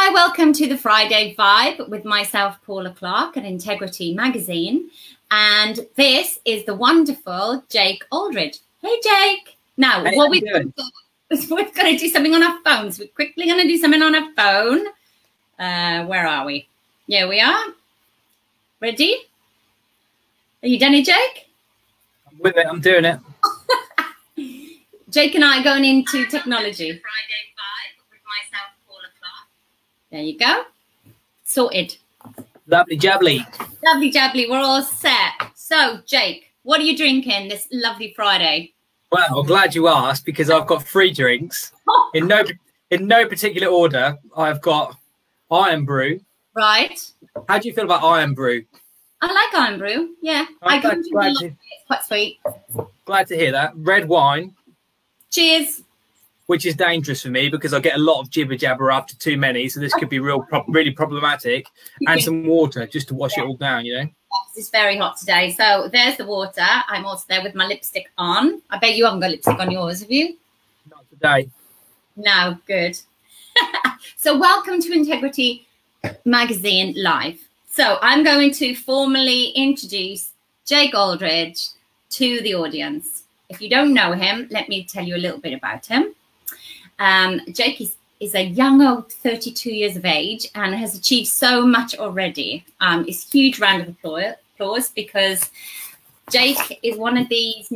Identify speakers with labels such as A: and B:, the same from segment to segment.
A: Hi, welcome to the Friday Vibe with myself, Paula Clark, at Integrity Magazine. And this is the wonderful Jake Aldridge. Hey, Jake. Now,
B: hey,
A: what we're going to do is we're going to do something on our phones. We're quickly going to do something on our phone. Where are we? Here we are. Ready? Are you done it, Jake?
B: I'm with it. I'm doing it.
A: Jake and I are going into technology. Friday Vibe with myself, Paula Clark. There you go. Sorted.
B: Lovely jubbly.
A: Lovely jubbly. We're all set. So, Jake, what are you drinking this lovely Friday?
B: Well, I'm glad you asked because I've got 3 drinks. In no particular order. I've got Iron Brew.
A: Right.
B: How do you feel about Iron Brew?
A: I like Iron Brew. Yeah. It's quite sweet.
B: Glad to hear that. Red wine.
A: Cheers.
B: Which is dangerous for me because I get a lot of jibber jabber after too many, so this could be really problematic. And some water just to wash it all down, you know.
A: It's very hot today. So there's the water. I'm also there with my lipstick on. I bet you haven't got lipstick on yours, have you?
B: Not today.
A: No, good. So welcome to Integrity Magazine Live. So I'm going to formally introduce Jake Aldridge to the audience. If you don't know him, let me tell you a little bit about him. Jake is a young old 32 years of age and has achieved so much already. It's a huge round of applause because Jake is one of these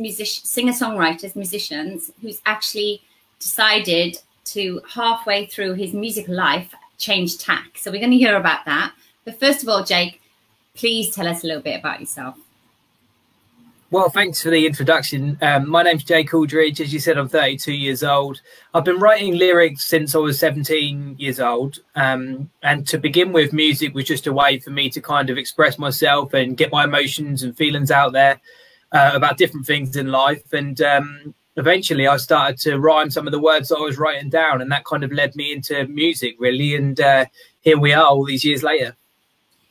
A: singer-songwriters, musicians, who's actually decided to, halfway through his musical life, change tack. So we're going to hear about that. But first of all, Jake, please tell us a little bit about yourself.
B: Well, thanks for the introduction. My name's Jake Aldridge. As you said, I'm 32 years old. I've been writing lyrics since I was 17 years old. And to begin with, music was just a way for me to kind of express myself and get my emotions and feelings out there about different things in life. And eventually I started to rhyme some of the words that I was writing down, and that kind of led me into music, really. And here we are all these years later.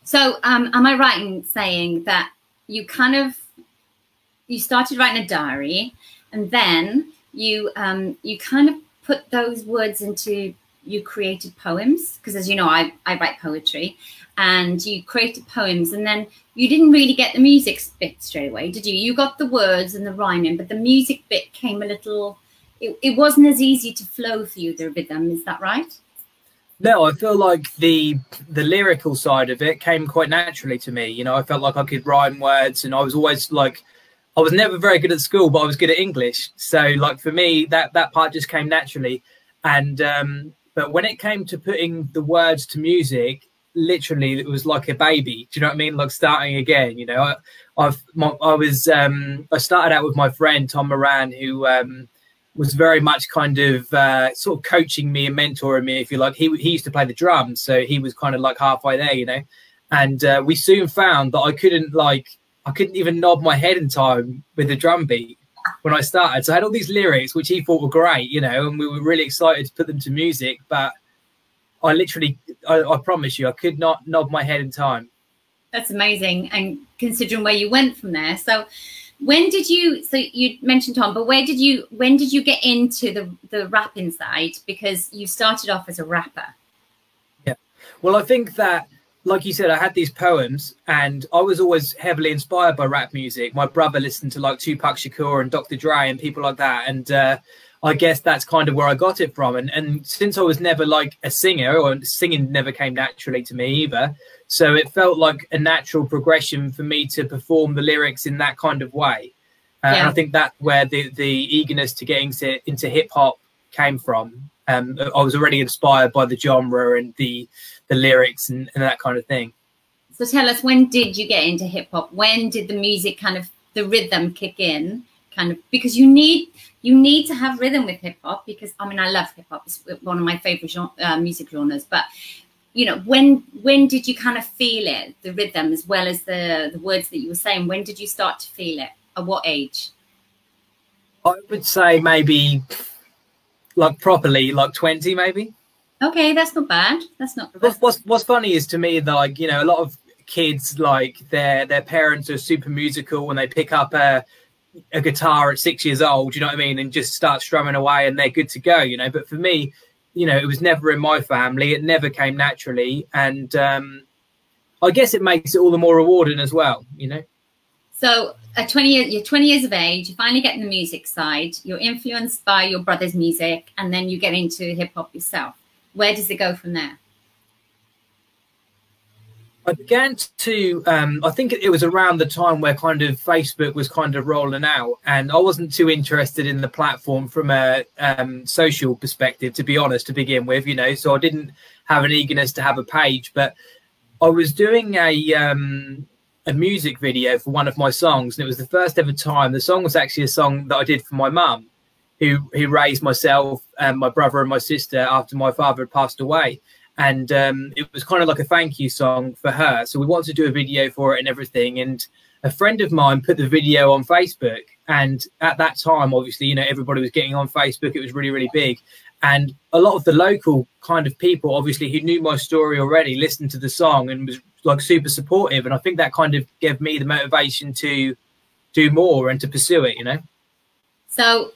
B: So
A: am I right in saying that you started writing a diary, and then you kind of put those words into, you created poems? Because as you know, I write poetry, and you created poems, and then you didn't really get the music bit straight away, did you? You got the words and the rhyming, but the music bit came a little, it wasn't as easy to flow for you, the rhythm. Is that right?
B: No, I feel like the lyrical side of it came quite naturally to me. You know, I felt like I could rhyme words, and I was always like, I was never very good at school, but I was good at English. So like for me, that part just came naturally. And but when it came to putting the words to music, literally it was like a baby. Do you know what I mean? Like starting again, you know. I started out with my friend Tom Moran, who was very much kind of sort of coaching me and mentoring me, if you like. He used to play the drums, so he was kind of like halfway there, you know. And we soon found that I couldn't even nod my head in time with the drum beat when I started. So I had all these lyrics, which he thought were great, you know, and we were really excited to put them to music. But I literally, I promise you, I could not nod my head in time.
A: That's amazing. And considering where you went from there. So when did you, so you mentioned Tom, but when did you get into the rapping side? Because you started off as a rapper.
B: Yeah. Well, I think that, like you said, I had these poems, and I was always heavily inspired by rap music. My brother listened to like Tupac Shakur and Dr. Dre and people like that. And I guess that's kind of where I got it from. And since I was never like a singer, or singing never came naturally to me either, so it felt like a natural progression for me to perform the lyrics in that kind of way. And I think that's where the eagerness to get into hip hop came from. I was already inspired by the genre and the lyrics and that kind of thing.
A: So tell us, when did you get into hip hop? When did the music kind of, the rhythm kick in? Kind of, because you need to have rhythm with hip hop, because I mean, I love hip hop. It's one of my favorite music genres. But you know, when did you kind of feel it, the rhythm as well as the words that you were saying? When did you start to feel it? At what age?
B: I would say maybe like properly, like 20 maybe.
A: Okay, that's not bad. That's not bad.
B: What's funny is, to me, that, like, you know, a lot of kids, like their parents are super musical and they pick up a guitar at 6 years old, you know what I mean, and just start strumming away and they're good to go, you know. But for me, you know, it was never in my family. It never came naturally. And I guess it makes it all the more rewarding as well, you know.
A: So at 20, you're 20 years of age, you finally get in the music side, you're influenced by your brother's music, and then you get into hip hop yourself. Where does it go from there?
B: I began to, I think it was around the time where kind of Facebook was kind of rolling out, and I wasn't too interested in the platform from a social perspective, to be honest, to begin with, you know, so I didn't have an eagerness to have a page, but I was doing a music video for one of my songs, and it was the first ever time. The song was actually a song that I did for my mum, who raised myself and my brother and my sister after my father had passed away. And it was kind of like a thank you song for her. So we wanted to do a video for it and everything. And a friend of mine put the video on Facebook. And at that time, obviously, you know, everybody was getting on Facebook. It was really, really big. And a lot of the local kind of people, obviously, who knew my story already, listened to the song and was like super supportive. And I think that kind of gave me the motivation to do more and to pursue it, you know. So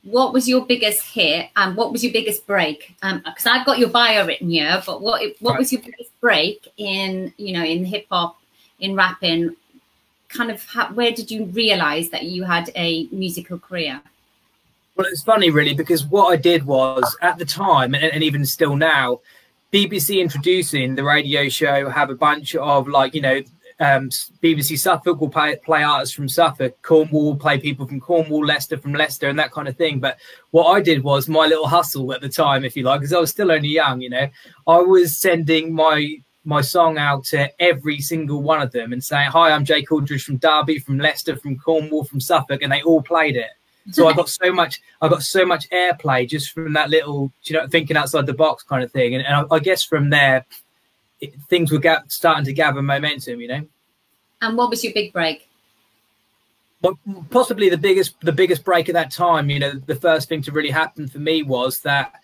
A: what was your biggest hit and what was your biggest break? Because I've got your bio written here, but what was your biggest break in, you know, in hip hop, in rapping? Kind of where did you realize that you had a musical career?
B: Well, it's funny, really, because what I did was at the time, and even still now, BBC introducing the radio show have a bunch of, like, you know, BBC Suffolk will play artists from Suffolk, Cornwall will play people from Cornwall, Leicester from Leicester, and that kind of thing. But what I did was my little hustle at the time, if you like, because I was still only young, you know, I was sending my song out to every single one of them and saying, hi, I'm Jake Aldridge from Derby, from Leicester, from Cornwall, from Suffolk, and they all played it. So I got so much airplay just from that little, you know, thinking outside the box kind of thing. And I guess from there, things were starting to gather momentum, you know.
A: And what was your big break?
B: Well, possibly the biggest break at that time, you know, the first thing to really happen for me was that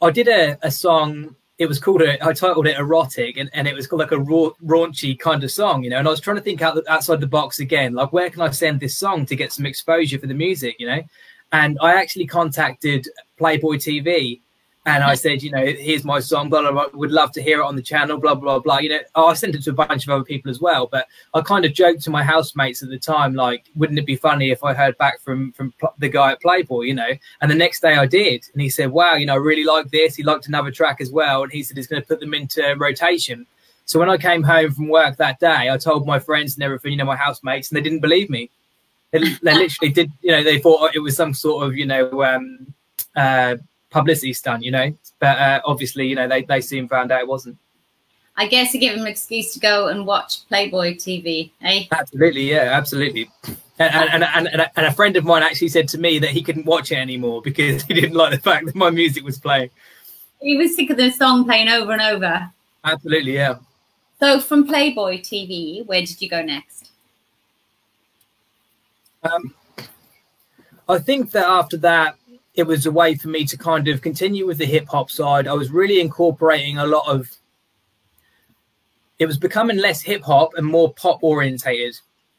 B: I did a song. It was called, I titled it Erotic, and it was called like a raunchy kind of song, you know, and I was trying to think outside the box again, like, where can I send this song to get some exposure for the music, you know? And I actually contacted Playboy TV and I said, you know, here's my song, blah, blah, blah, would love to hear it on the channel, blah, blah, blah. You know, I sent it to a bunch of other people as well, but I kind of joked to my housemates at the time, like, wouldn't it be funny if I heard back from the guy at Playboy, you know? And the next day I did. And he said, wow, you know, I really like this. He liked another track as well. And he said he's going to put them into rotation. So when I came home from work that day, I told my friends and everything, you know, my housemates, and they didn't believe me. They literally did, you know, they thought it was some sort of, you know, publicity stunt, you know, but obviously, you know, they soon found out it wasn't.
A: I guess you give them an excuse to go and watch Playboy TV, eh?
B: Absolutely, yeah, absolutely. And a friend of mine actually said to me that he couldn't watch it anymore because he didn't like the fact that my music was playing. He
A: was sick of the song playing over and over.
B: Absolutely, yeah.
A: So from Playboy TV, where did you go next?
B: I think that after that, it was a way for me to kind of continue with the hip hop side. I was really incorporating a lot of, it was becoming less hip hop and more pop orientated,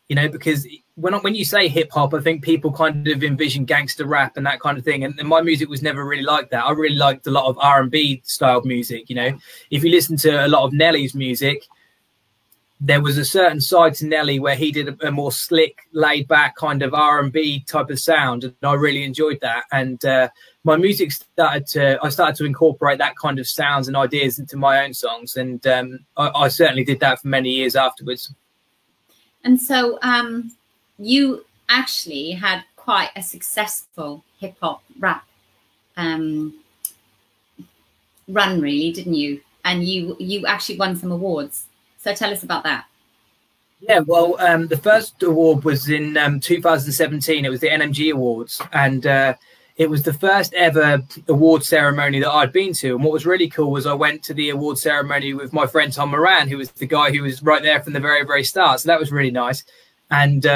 B: you know, because when you say hip hop, I think people kind of envision gangster rap and that kind of thing. And my music was never really like that. I really liked a lot of R&B styled music, you know. If you listen to a lot of Nelly's music, there was a certain side to Nelly where he did a more slick, laid back kind of R&B type of sound. And I really enjoyed that. And my music I started to incorporate that kind of sounds and ideas into my own songs. And I certainly did that for many years afterwards. And
A: so you actually had quite a successful hip hop rap run, really, didn't you? And you actually won some awards. So tell us about that.
B: Yeah, well, the first award was in 2017. It was the NMG Awards. And it was the first ever award ceremony that I'd been to. And what was really cool was I went to the award ceremony with my friend Tom Moran, who was the guy who was right there from the very, very start. So that was really nice. And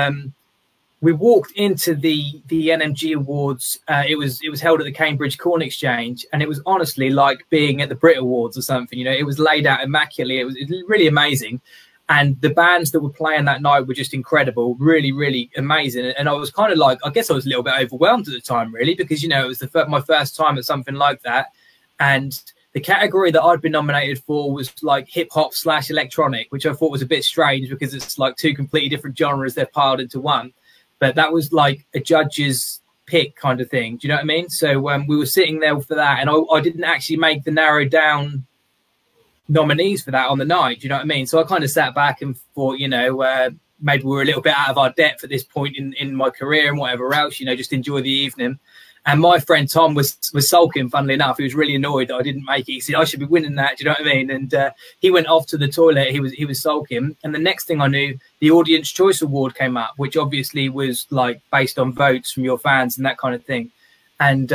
B: we walked into the NMG Awards. It was held at the Cambridge Corn Exchange, and it was honestly like being at the Brit Awards or something. You know, it was laid out immaculately. It was really amazing, and the bands that were playing that night were just incredible, really, really amazing. And I was kind of like, I guess I was a little bit overwhelmed at the time, really, because, you know, it was my first time at something like that. and the category that I'd been nominated for was like hip hop / electronic, which I thought was a bit strange because it's like two completely different genres they've piled into one. But that was like a judge's pick kind of thing. Do you know what I mean? So we were sitting there for that, and I didn't actually make the narrowed down nominees for that on the night. Do you know what I mean? So I kind of sat back and thought, you know, maybe we were a little bit out of our depth at this point in my career and whatever else, you know, just enjoy the evening. And my friend Tom was sulking, funnily enough. He was really annoyed that I didn't make it. He said, I should be winning that. Do you know what I mean? And he went off to the toilet. He was sulking. And the next thing I knew, the Audience Choice Award came up, which obviously was like based on votes from your fans and that kind of thing. And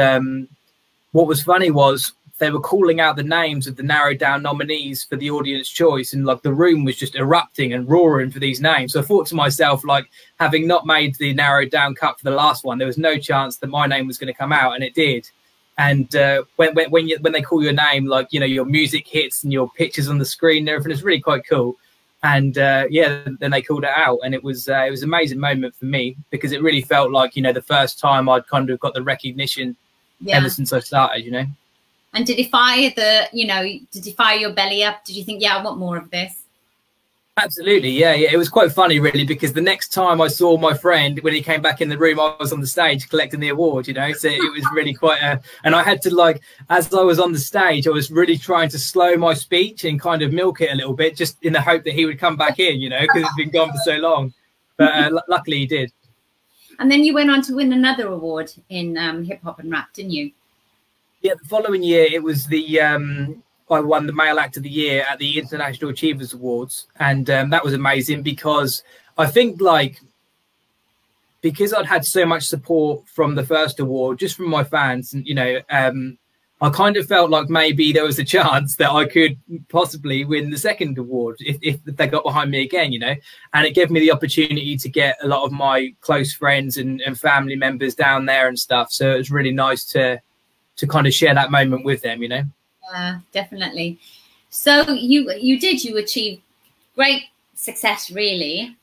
B: what was funny was they were calling out the names of the narrowed down nominees for the Audience Choice, and like the room was just erupting and roaring for these names. So I thought to myself, like, having not made the narrowed down cut for the last one, there was no chance that my name was going to come out, and it did. And when they call your name, like, you know, your music hits and your pictures on the screen and everything, it's really quite cool. And yeah, then they called it out, and it was an amazing moment for me, because it really felt like, you know, the first time I'd kind of got the recognition ever since I started, you know.
A: And did it fire did you fire your belly up? Did you think, yeah, I want more of this? Absolutely,
B: yeah. It was quite funny, really, because the next time I saw my friend, when he came back in the room, I was on the stage collecting the award, you know. So it was really quite and I had to, like, as I was on the stage, I was really trying to slow my speech and kind of milk it a little bit, just in the hope that he would come back in, you know, because it's been gone for so long. But luckily he did.
A: And then you went on to win another award in hip hop and rap, didn't you?
B: Yeah, the following year, it was the I won the Male Act of the Year at the International Achievers Awards, and that was amazing, because I think, like, because I'd had so much support from the first award, just from my fans, and, you know, I kind of felt like maybe there was a chance that I could possibly win the second award if they got behind me again, you know. And it gave me the opportunity to get a lot of my close friends and family members down there and stuff. So it was really nice to kind of share that moment with them, you know.
A: Yeah, definitely. So you achieved great success, really.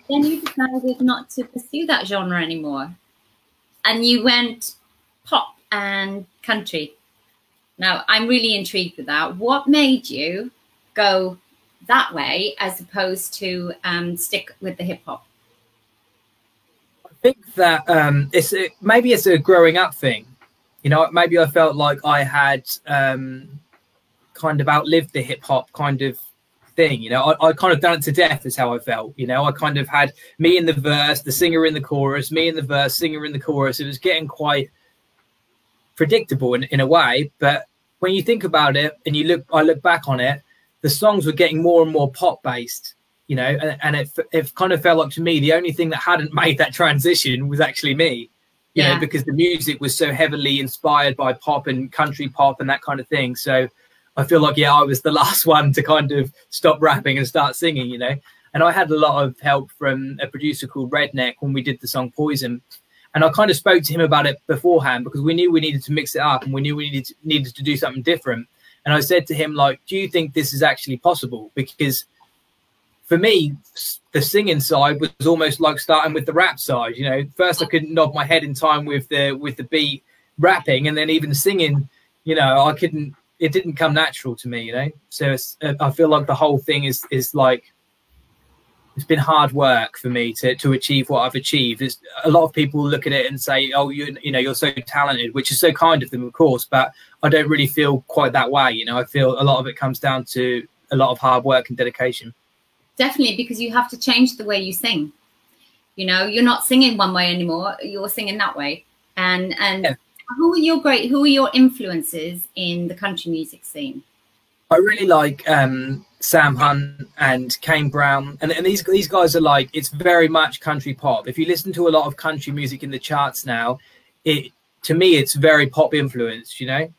A: Then you decided not to pursue that genre anymore, and you went pop and country. Now, I'm really intrigued with that. What made you go that way as opposed to stick with the hip hop?
B: I think that maybe it's a growing up thing. You know, maybe I felt like I had kind of outlived the hip hop kind of thing. You know, I kind of done it to death is how I felt. You know, I kind of had me in the verse, the singer in the chorus, me in the verse, singer in the chorus. It was getting quite predictable in a way. But when you think about it and I look back on it, the songs were getting more and more pop based. You know, and it kind of felt like, to me, the only thing that hadn't made that transition was actually me. You know, because the music was so heavily inspired by pop and country pop and that kind of thing. So I feel like, I was the last one to kind of stop rapping and start singing, you know. And I had a lot of help from a producer called Redneck when we did the song Poison. And I kind of spoke to him about it beforehand, because we knew we needed to mix it up, and we knew we needed to do something different. And I said to him, like, do you think this is actually possible? Because for me, the singing side was almost like starting with the rap side. You know, first I couldn't nod my head in time with the beat rapping, and then even singing, you know, I couldn't. It didn't come natural to me, you know. So I feel like the whole thing is like, it's been hard work for me to achieve what I've achieved. A lot of people look at it and say, oh, you know, you're so talented, which is so kind of them, of course, but I don't really feel quite that way. You know, I feel a lot of it comes down to a lot of hard work and dedication.
A: Definitely, because you have to change the way you sing. You know, you're not singing one way anymore, you're singing that way. And who are your influences in the country music scene?
B: I really like Sam Hunt and Kane Brown, and these guys are like, it's very much country pop. If you listen to a lot of country music in the charts now, to me it's very pop influenced, you know.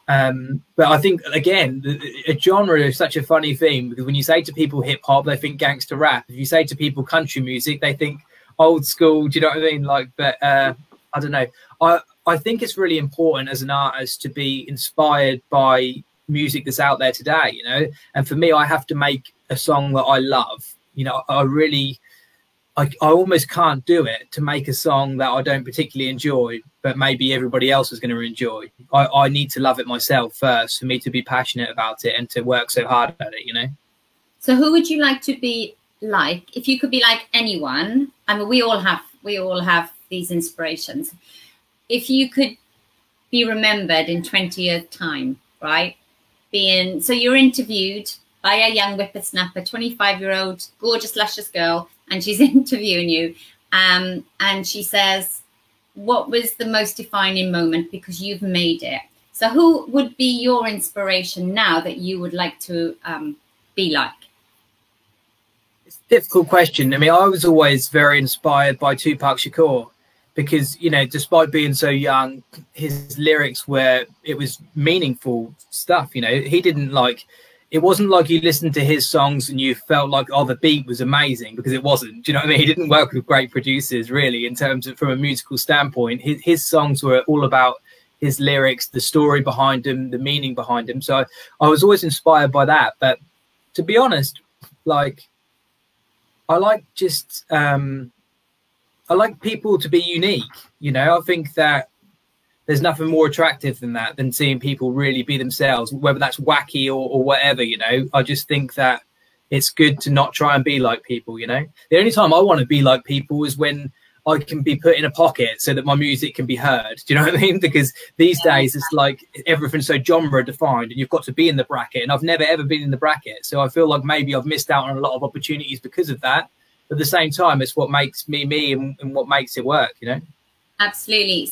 B: But I think, again, a genre is such a funny thing, because when you say to people hip hop, they think gangster rap. If you say to people country music, they think old school. Do you know what I mean? Like, but I don't know. I think it's really important as an artist to be inspired by music that's out there today, you know. And for me, I have to make a song that I love. You know, I almost can't do it to make a song that I don't particularly enjoy, but maybe everybody else is going to enjoy. I need to love it myself first for me to be passionate about it and to work so hard at it, you know?
A: So who would you like to be like? If you could be like anyone, I mean, we all have these inspirations. If you could be remembered in 20 years' time, right? So you're interviewed by a young whippersnapper, 25-year-old, gorgeous, luscious girl, and she's interviewing you. And she says, what was the most defining moment because you've made it? So who would be your inspiration now that you would like to be like?
B: It's a difficult question. I mean, I was always very inspired by Tupac Shakur because, you know, despite being so young, his lyrics it was meaningful stuff. You know, he didn't it wasn't like you listened to his songs and you felt like, oh, the beat was amazing, because it wasn't. Do you know what I mean? He didn't work with great producers, really, in terms of from a musical standpoint. His songs were all about his lyrics, the story behind them, the meaning behind them. So I was always inspired by that. But to be honest, I like people to be unique. You know, I think that there's nothing more attractive than that, than seeing people really be themselves, whether that's wacky or whatever, you know. I just think that it's good to not try and be like people, you know. The only time I want to be like people is when I can be put in a pocket so that my music can be heard. Do you know what I mean? Because these days it's like everything's so genre defined and you've got to be in the bracket. And I've never, ever been in the bracket. So I feel like maybe I've missed out on a lot of opportunities because of that. But at the same time, it's what makes me me and what makes it work, you know? Absolutely.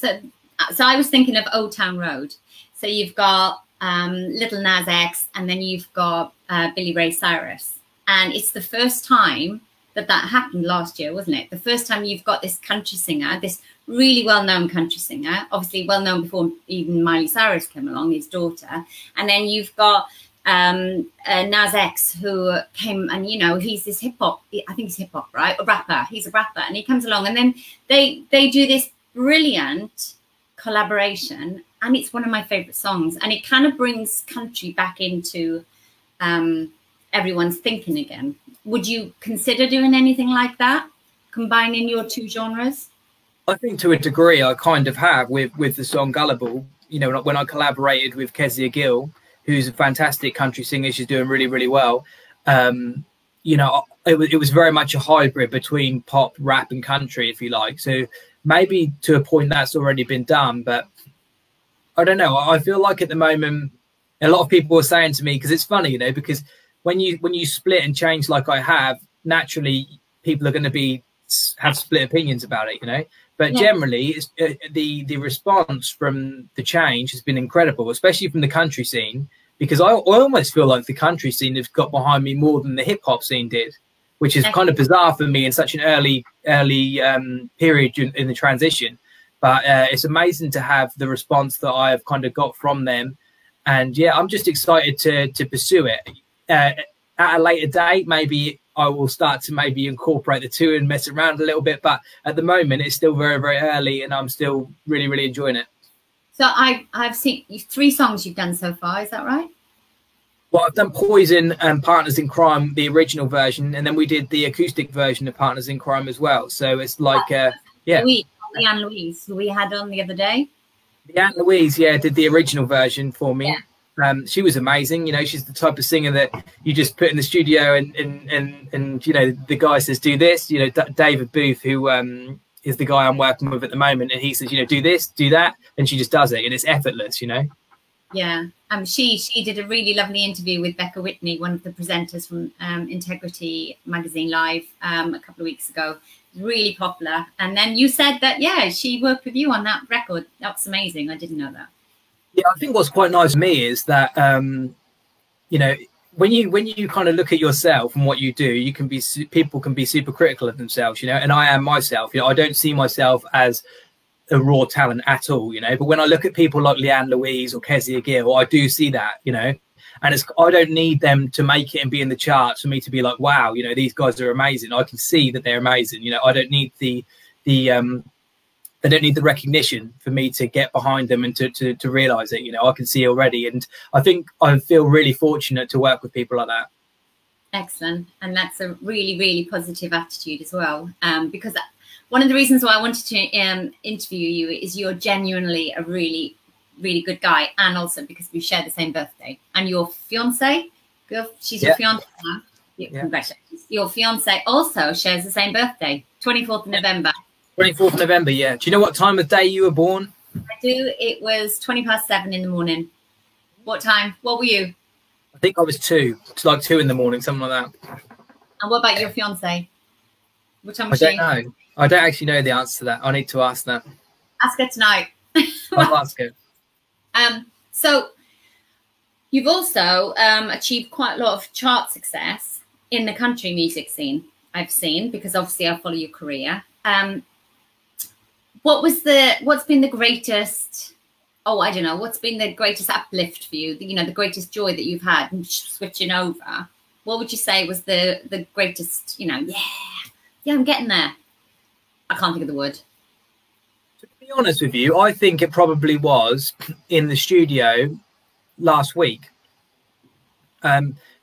A: So I was thinking of Old Town Road. So you've got Little Nas X, and then you've got Billy Ray Cyrus. And it's the first time that happened last year, wasn't it? The first time you've got this country singer, this really well-known country singer, obviously well-known before even Miley Cyrus came along, his daughter. And then you've got Nas X, who came, and, you know, he's this hip-hop, I think he's hip-hop, right? A rapper. He's a rapper. And he comes along, and then they do this brilliant collaboration, and it's one of my favorite songs, and it kind of brings country back into everyone's thinking again. Would you consider doing anything like that, combining your two genres?
B: I think to a degree I kind of have with the song Gullible. You know, when I collaborated with Kezia Gill, who's a fantastic country singer, she's doing really, really well. You know, it was very much a hybrid between pop, rap and country, if you like. So maybe to a point that's already been done, but I don't know. I feel like at the moment, a lot of people are saying to me, because it's funny, you know, because when you split and change like I have, naturally people are going to have split opinions about it, you know. But generally, it's, the response from the change has been incredible, especially from the country scene, because I almost feel like the country scene has got behind me more than the hip hop scene did, which is kind of bizarre for me in such an early period in the transition. But it's amazing to have the response that I have kind of got from them. And yeah, I'm just excited to pursue it. At a later date, maybe I will start to maybe incorporate the two and mess around a little bit. But at the moment, it's still very, very early, and I'm still really, really enjoying it.
A: So I've seen 3 songs you've done so far. Is that right?
B: Well, I've done Poison and Partners in Crime, the original version, and then we did the acoustic version of Partners in Crime as well. So it's like,
A: Leanne Louise, who we had on the other day.
B: Leanne Louise, did the original version for me. Yeah. She was amazing. You know, she's the type of singer that you just put in the studio and you know, the guy says, do this. You know, David Booth, who is the guy I'm working with at the moment, and he says, you know, do this, do that, and she just does it, and it's effortless, you know.
A: Yeah, she did a really lovely interview with Becca Whitney, one of the presenters from Integrity Magazine Live a couple of weeks ago. Really popular. And then you said that, yeah, she worked with you on that record. That's amazing. I didn't know that.
B: Yeah, I think what's quite nice for me is that, you know, when you kind of look at yourself and what you do, people can be super critical of themselves, you know, and I am myself. You know, I don't see myself as a raw talent at all, you know, but when I look at people like Leanne Louise or Kezia Gill, I do see that, you know, and I don't need them to make it and be in the charts for me to be like, wow, you know, these guys are amazing. I can see that they're amazing. You know, I don't need they don't need the recognition for me to get behind them and to realize it. You know, I can see already. And I think I feel really fortunate to work with people like that.
A: Excellent. And that's a really, really positive attitude as well. Because one of the reasons why I wanted to interview you is you're genuinely a really, really good guy. And also because we share the same birthday. And your fiance, she's your fiance now. Yeah. Congratulations. Your fiance also shares the same birthday, 24th of November.
B: 24th of November, yeah. Do you know what time of day you were born?
A: I do. It was 7:20 in the morning. What time? What were you?
B: I think I was 2. It's like 2 in the morning, something like that.
A: And what about your fiance? What time was
B: she? I don't know. I don't actually know the answer to that. I need to ask that.
A: Ask her tonight.
B: I'll ask her.
A: So you've also achieved quite a lot of chart success in the country music scene, I've seen, because obviously I follow your career. What's been the greatest, I don't know, what's been the greatest uplift for you, the greatest joy that you've had in switching over? What would you say was the greatest, yeah, I'm getting there. I can't think of the word.
B: To be honest with you, I think it probably was in the studio last week.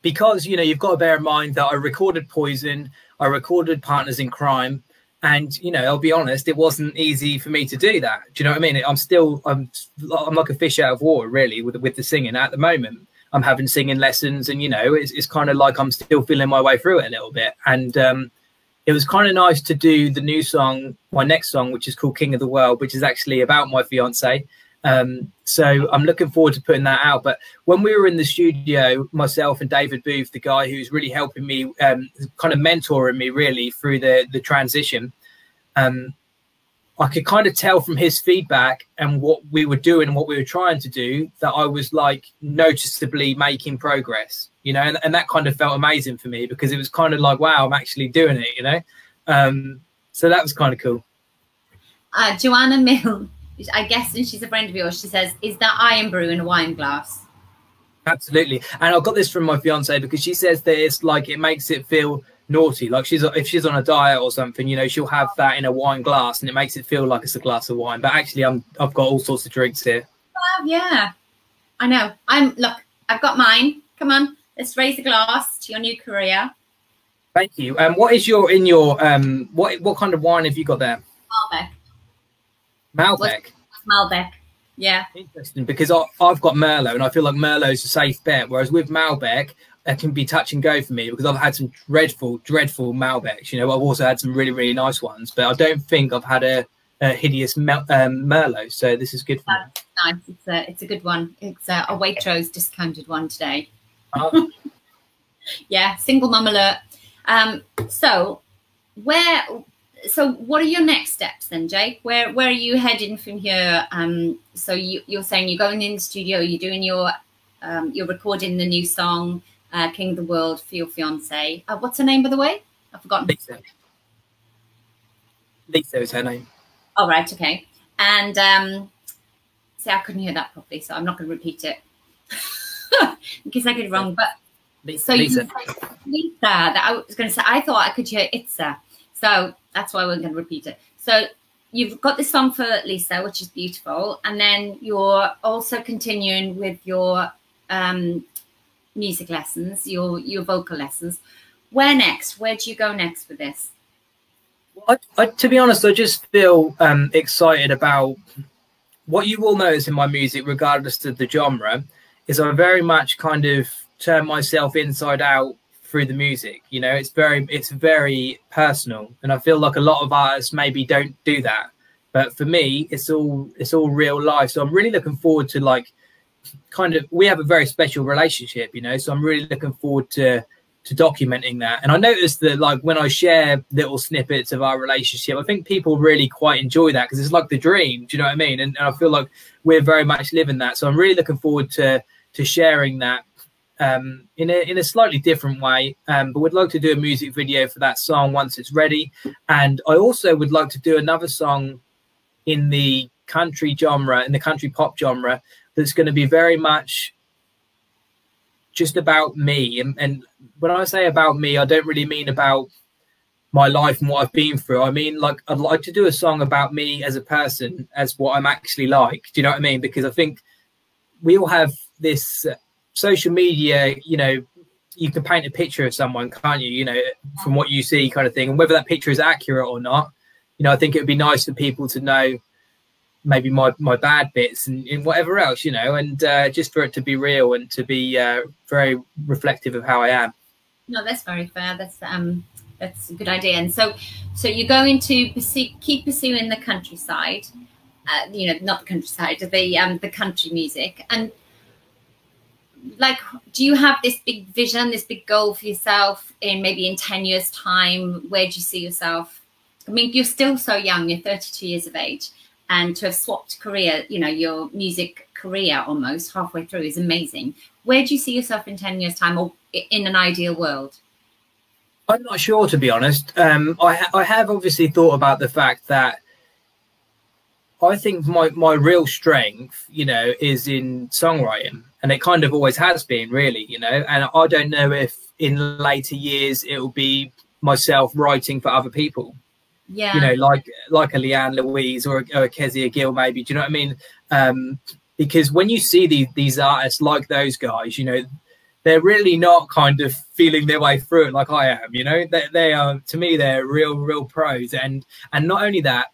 B: Because, you've got to bear in mind that I recorded Poison, I recorded Partners in Crime, and, I'll be honest, it wasn't easy for me to do that. Do you know what I mean? I'm like a fish out of water, really, with the singing at the moment. I'm having singing lessons and, it's kind of like I'm still feeling my way through it a little bit. And it was kind of nice to do the new song, my next song, which is called King of the World, which is actually about my fiance. So I'm looking forward to putting that out. But when we were in the studio, myself and David Booth, the guy who's really helping me, kind of mentoring me really through the transition, I could kind of tell from his feedback and what we were doing and what we were trying to do that I was like noticeably making progress, and that kind of felt amazing for me because it was kind of like, wow, I'm actually doing it, so that was kind of cool.
A: Joanna Mill, I guess, and she's a friend of yours, she says, is that iron brew in a wine glass?
B: Absolutely. And I got this from my fiance because she says that it's like it makes it feel naughty, like if she's on a diet or something, she'll have that in a wine glass and it makes it feel like it's a glass of wine. But actually I've got all sorts of drinks here.
A: Yeah, I know. Look, I've got mine. Come on, let's raise a glass to your new career.
B: Thank you. What is what kind of wine have you got there?
A: Malbec.
B: Malbec.
A: Malbec. Yeah.
B: Interesting, because I've got Merlot and I feel like Merlot's a safe bet, whereas with Malbec it can be touch and go for me because I've had some dreadful Malbecs. I've also had some really, really nice ones, but I don't think I've had a hideous Merlot. So this is good for me.
A: Nice. It's a good one. It's a Waitrose discounted one today. Yeah, single mum alert. So what are your next steps then, Jake? Where are you heading from here? So you're saying you're going in the studio, you're doing you're recording the new song, King of the World, for your fiance. What's her name, by the way? I've forgotten.
B: Lisa is her name.
A: Oh, right, okay. And see, I couldn't hear that properly, so I'm not going to repeat it in case I get it wrong. But
B: Lisa.
A: Lisa, that I was going to say, I thought I could hear Itza, so that's why we're going to repeat it. So you've got this song for Lisa, which is beautiful, and then you're also continuing with your music lessons, your vocal lessons. Where next? Where do you go next with this?
B: Well, to be honest, I just feel excited about what you will notice in my music, regardless of the genre, is I very much kind of turn myself inside out through the music. It's very personal, and I feel like a lot of artists maybe don't do that, but for me it's all real life. So I'm really looking forward to we have a very special relationship, so I'm really looking forward to documenting that. And I noticed that when I share little snippets of our relationship, I think people really quite enjoy that because it's like the dream. Do you know what I mean? And I feel like we're very much living that. So I'm really looking forward to sharing that in a slightly different way. But we'd like to do a music video for that song once it's ready. And I also would like to do another song in the country genre, in the country pop genre, that's going to be very much just about me. And when I say about me, I don't really mean about my life and what I've been through. I mean, I'd like to do a song about me as a person, as what I'm actually like. Do you know what I mean? Because I think we all have this social media, you can paint a picture of someone, can't you? You know, from what you see, kind of thing, and whether that picture is accurate or not. You know, I think it would be nice for people to know maybe my bad bits and whatever else, you know, and just for it to be real and to be very reflective of how I am.
A: No, that's very fair. That's a good idea. And so you're going to keep pursuing the countryside, you know, not the countryside, the country music. And like, do you have this big vision, this big goal for yourself in maybe in 10 years time? Where do you see yourself? I mean, you're still so young, you're 32 years of age, and to have swapped career, you know, your music career almost halfway through is amazing. Where do you see yourself in 10 years time, or in an ideal world?
B: I'm not sure, to be honest. I have obviously thought about the fact that I think my real strength, you know, is in songwriting, and it kind of always has been, really, you know. And I don't know if in later years it will be myself writing for other people. Yeah, you know, like a Leanne Louise or a Kezia Gill, maybe. Do you know what I mean? Because when you see these artists like those guys, you know, they're really not kind of feeling their way through it like I am. You know, they are, to me, they're real pros. And not only that,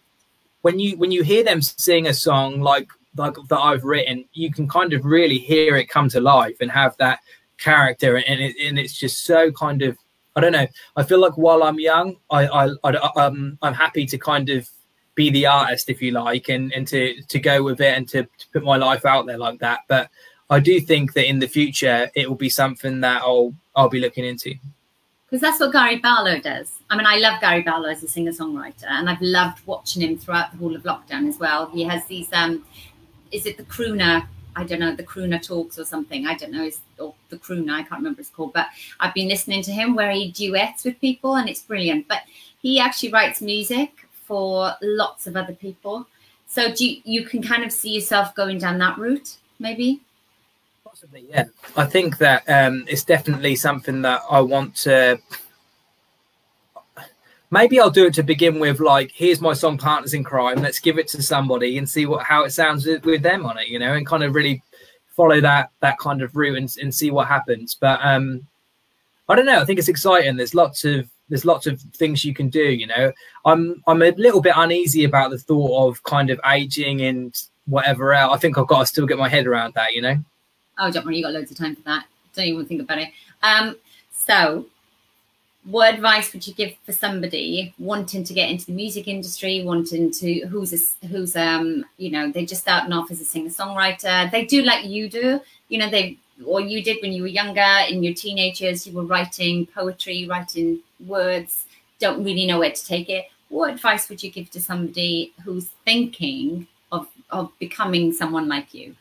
B: when you hear them sing a song like that I've written, you can kind of really hear it come to life and have that character, and it's just so kind of, I don't know. I feel like while I'm young, I'm happy to kind of be the artist, if you like, and to go with it and to put my life out there like that. But I do think that in the future it will be something that I'll be looking into.
A: Because that's what Gary Barlow does. I mean, I love Gary Barlow as a singer-songwriter, and I've loved watching him throughout the whole of lockdown as well. He has these, is it the crooner? I don't know, the crooner talks or something. I don't know, or the crooner, I can't remember what it's called. But I've been listening to him where he duets with people, and it's brilliant. But he actually writes music for lots of other people. So you can kind of see yourself going down that route, maybe?
B: Possibly, yeah. I think that it's definitely something that I want to... Maybe I'll do it to begin with, like, here's my song Partners in Crime, let's give it to somebody and see how it sounds with them on it, you know, and kind of really follow that kind of route and see what happens. But I don't know, I think it's exciting. There's lots of things you can do, you know. I'm a little bit uneasy about the thought of kind of aging and whatever else. I think I've got to still get my head around that, you know. Oh,
A: don't worry, you got loads of time for that. Don't even think about it. So what advice would you give for somebody wanting to get into the music industry, wanting to, who's you know, they're just starting off as a singer-songwriter. They do like you do, you know, or you did when you were younger, in your teenage years, you were writing poetry, writing words, don't really know where to take it. What advice would you give to somebody who's thinking of becoming someone like you?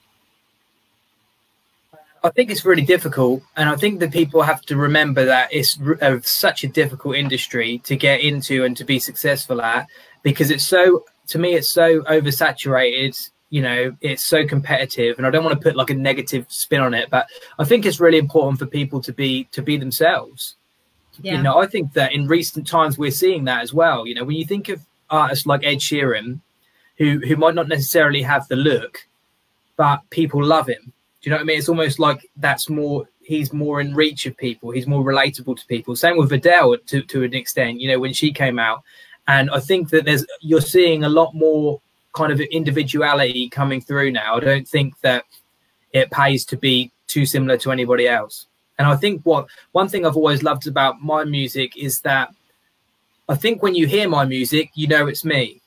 B: I think it's really difficult, and I think that people have to remember that it's such a difficult industry to get into and to be successful at, because it's so, to me, it's so oversaturated. You know, it's so competitive, and I don't want to put like a negative spin on it, but I think it's really important for people to be themselves. Yeah. You know, I think that in recent times we're seeing that as well. You know, when you think of artists like Ed Sheeran, who might not necessarily have the look, but people love him. Do you know what I mean? It's almost like he's more in reach of people. He's more relatable to people. Same with Adele to an extent, you know, when she came out. And I think that you're seeing a lot more kind of individuality coming through now. I don't think that it pays to be too similar to anybody else. And I think one thing I've always loved about my music is that I think when you hear my music, you know it's me.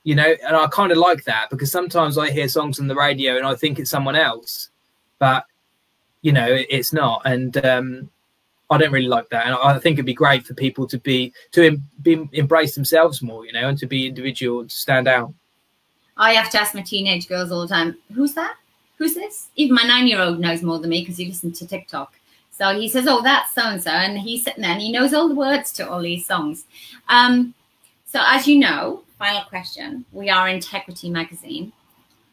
B: You know, and I kind of like that, because sometimes I hear songs on the radio and I think it's someone else. But, you know, it's not. And I don't really like that. And I think it'd be great for people to embrace themselves more, you know, and to be individual and to stand out.
A: I have to ask my teenage girls all the time, who's that? Who's this? Even my 9-year-old knows more than me because he listens to TikTok. So he says, oh, that's so-and-so. And he's sitting there and he knows all the words to all these songs. So as you know, final question, we are Integrity Magazine.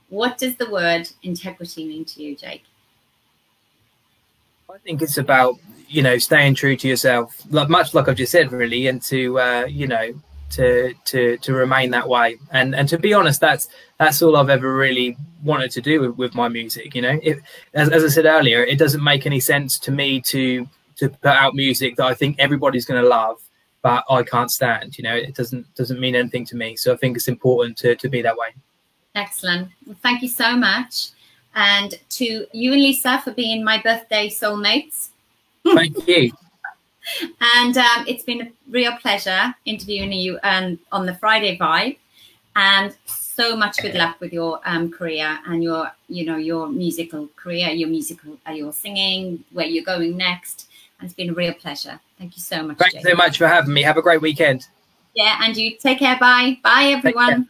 A: What does the word integrity mean to you, Jake?
B: I think it's about, you know, staying true to yourself, much like I've just said, really, and to, you know, to remain that way. And to be honest, that's all I've ever really wanted to do with my music. You know, as I said earlier, it doesn't make any sense to me to to put out music that I think everybody's going to love, but I can't stand. You know, it doesn't mean anything to me. So I think it's important to be that way. Excellent.
A: Well, thank you so much. And to you and Lisa for being my birthday soulmates.
B: Thank you.
A: And it's been a real pleasure interviewing you on the Friday Vibe. And so much good luck with your career and your musical career, your singing, where you're going next. And it's been a real pleasure. Thank you so much.
B: Thank you so much for having me. Have a great weekend.
A: Yeah, and you take care. Bye. Bye, everyone.